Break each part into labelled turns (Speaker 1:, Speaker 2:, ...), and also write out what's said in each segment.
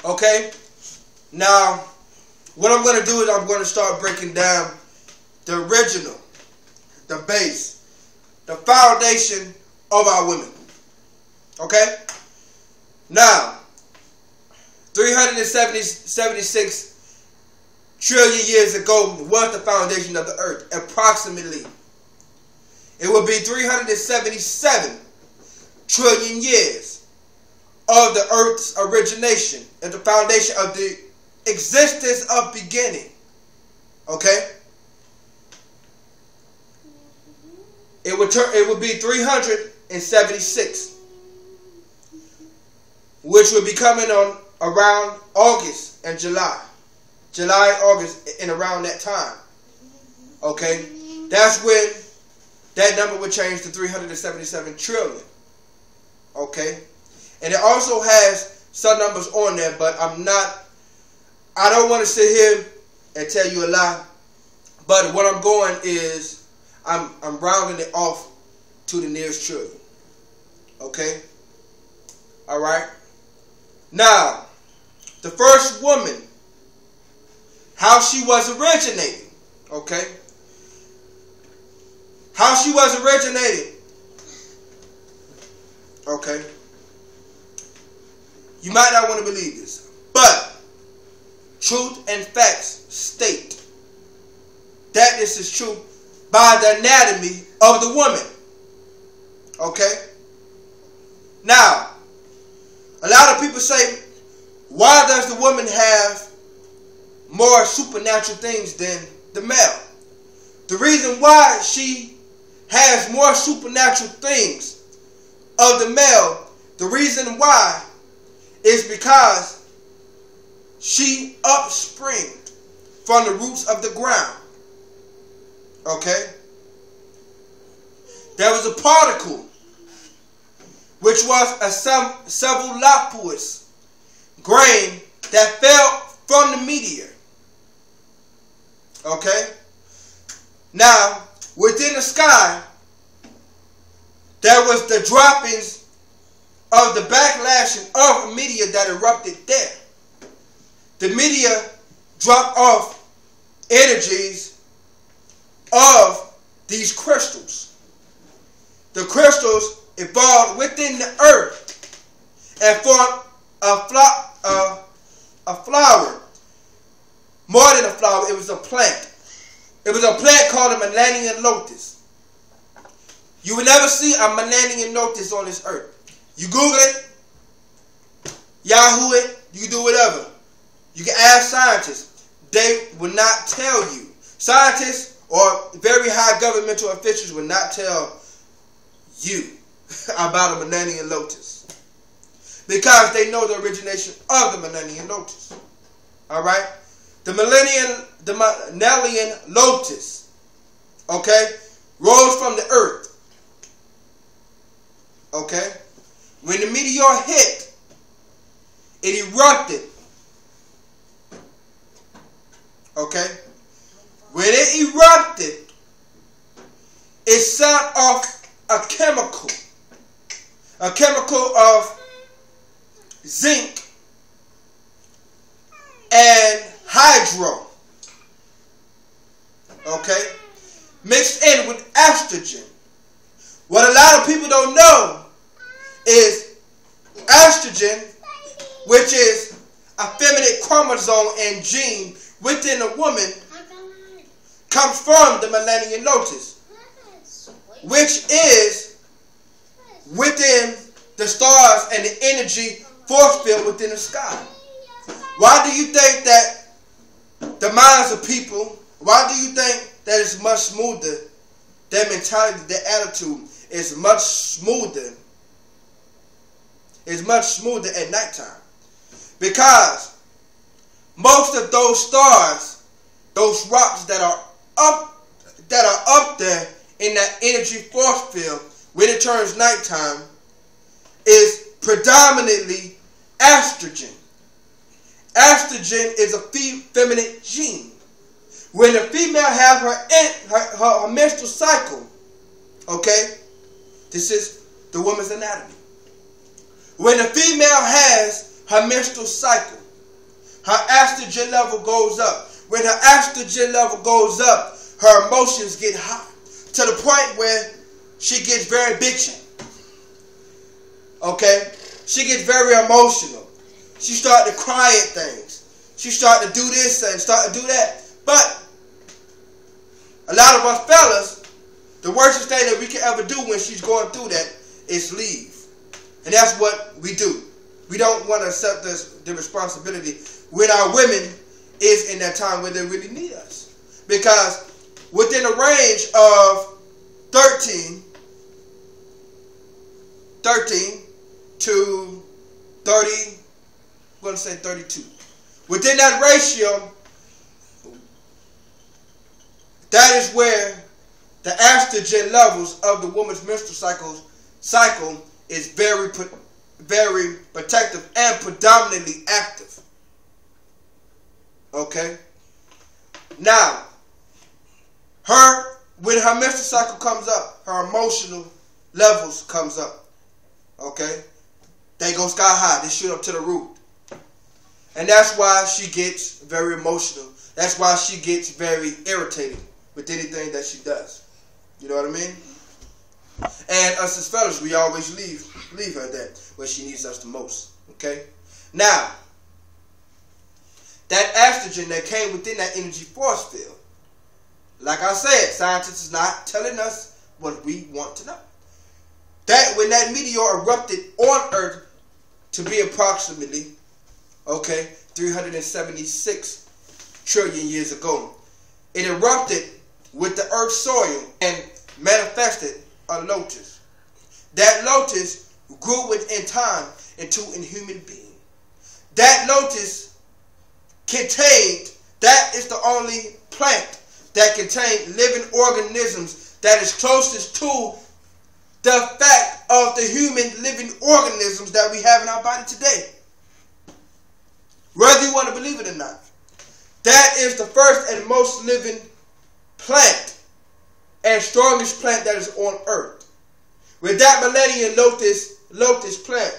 Speaker 1: Okay? Now, what I'm going to do is I'm going to start breaking down the original, the base, the foundation of our women. Okay? Now, 376 trillion years ago was the foundation of the earth, approximately. It will be 377 trillion years of the earth's origination and the foundation of the existence of beginning. Okay? It would be 376, which will be coming on around August and July. July, August, and around that time. Okay? That's when that number would change to 377 trillion. Okay? And it also has some numbers on there, but I don't want to sit here and tell you a lie. But what I'm going is, I'm rounding it off to the nearest trillion. Okay? Alright? Now, the first woman, how she was originating. Okay? How she was originating. Okay? You might not want to believe this, but truth and facts state that this is true by the anatomy of the woman. Okay? Now, a lot of people say, why does the woman have more supernatural things than the male? The reason why she has more supernatural things of the male, the reason why is because she upspringed from the roots of the ground. Okay? There was a particle which was a cephalopous grain that fell from the meteor. Okay? Now, within the sky, there was the droppings of the backlashing of a meteor that erupted there. The meteor dropped off energies of these crystals. The crystals evolved within the earth and formed a flower. More than a flower, it was a plant. It was a plant called a Millennium lotus. You will never see a Millennium lotus on this earth. You Google it, Yahoo it, you can do whatever. You can ask scientists. They will not tell you. Scientists or very high governmental officials will not tell you about a Millennium lotus, because they know the origination of the Millennium lotus. Alright? The Millennium lotus, okay, rose from the earth. Okay? When the meteor hit, it erupted. Okay? When it erupted, it set off a chemical of zinc and hydro. Okay? Mixed in with estrogen. What a lot of people don't know is estrogen, which is a feminine chromosome and gene within a woman, comes from the Millennium lotus, which is within the stars and the energy force field within the sky. Why do you think that the minds of people, why do you think that it's much smoother? Their mentality, their attitude is much smoother. It's much smoother at nighttime. Because most of those stars, those rocks that are up there in that energy force field when it turns nighttime, is predominantly estrogen. Estrogen is a feminine gene. When the female has her menstrual cycle, okay, this is the woman's anatomy. When the female has her menstrual cycle, her estrogen level goes up. When her estrogen level goes up, her emotions get high to the point where she gets very bitchy. Okay? She gets very emotional. She starts to cry at things. She starts to do this and start to do that. But a lot of us fellas, the worst thing that we can ever do when she's going through that is leave. And that's what we do. We don't want to accept the responsibility when our women is in that time where they really need us. Because within a range of 13 to 30, I'm going to say 32. Within that ratio, that is where the estrogen levels of the woman's menstrual cycle is very protective and predominantly active. Okay? Now, when her menstrual cycle comes up, her emotional levels comes up. Okay? They go sky high. They shoot up to the roof. And that's why she gets very emotional. That's why she gets very irritated with anything that she does. You know what I mean? And us as fellas, we always leave her that where she needs us the most. Okay? Now, that estrogen that came within that energy force field, like I said, scientists is not telling us what we want to know. That when that meteor erupted on Earth to be approximately, 376 trillion years ago, it erupted with the Earth's soil and manifested a lotus. That lotus grew within time into a human being. That lotus contained, that is the only plant that contained living organisms that is closest to the fact of the human living organisms that we have in our body today. Whether you want to believe it or not. That is the first and most living plant and strongest plant that is on Earth. With that millennium lotus plant,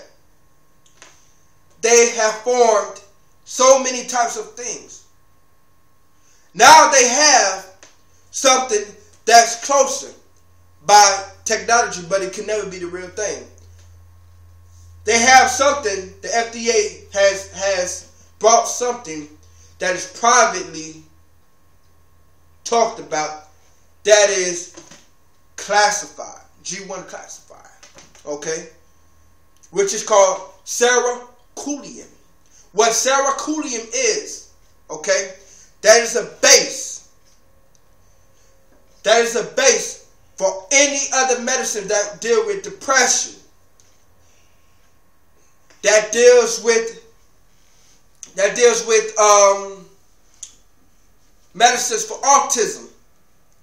Speaker 1: they have formed so many types of things. Now they have something that's closer by technology, but it can never be the real thing. They have something, the FDA has brought something that is privately talked about that is classified, G1 classified, okay, which is called ceruleum. What ceruleum is, okay, that is a base. That is a base for any other medicine that deal with depression, that deals with medicines for autism,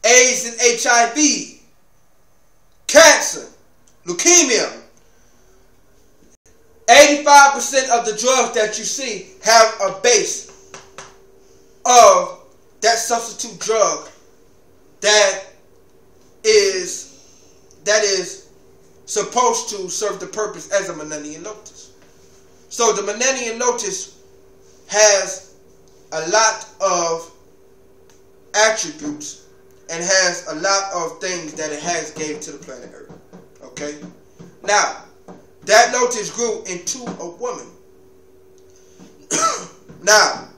Speaker 1: AIDS and HIV, cancer, leukemia. 85% of the drugs that you see have a base of that substitute drug that is supposed to serve the purpose as a millennium lotus. So the millennium lotus has a lot of attributes and has a lot of things that it has gave to the planet Earth. Okay? Now, that lotus grew into a woman. Now,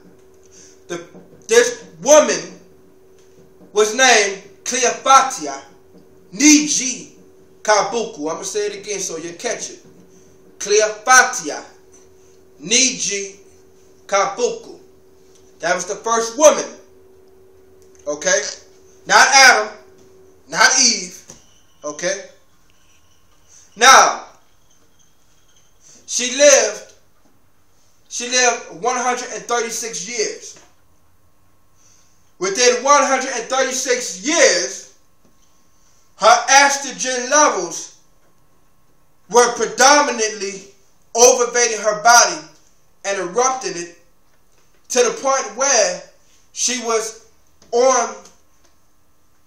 Speaker 1: this woman was named Cleopatra Niji Kabuku. I'm going to say it again so you'll catch it. Cleopatra Niji Kabuku. That was the first woman. Okay? Not Adam. Not Eve. Okay? Now, she lived 136 years. Within 136 years, her estrogen levels were predominantly overveighting her body and erupting it to the point where she was on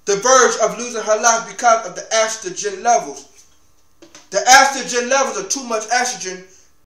Speaker 1: the verge of losing her life because of the estrogen levels. The estrogen levels of too much estrogen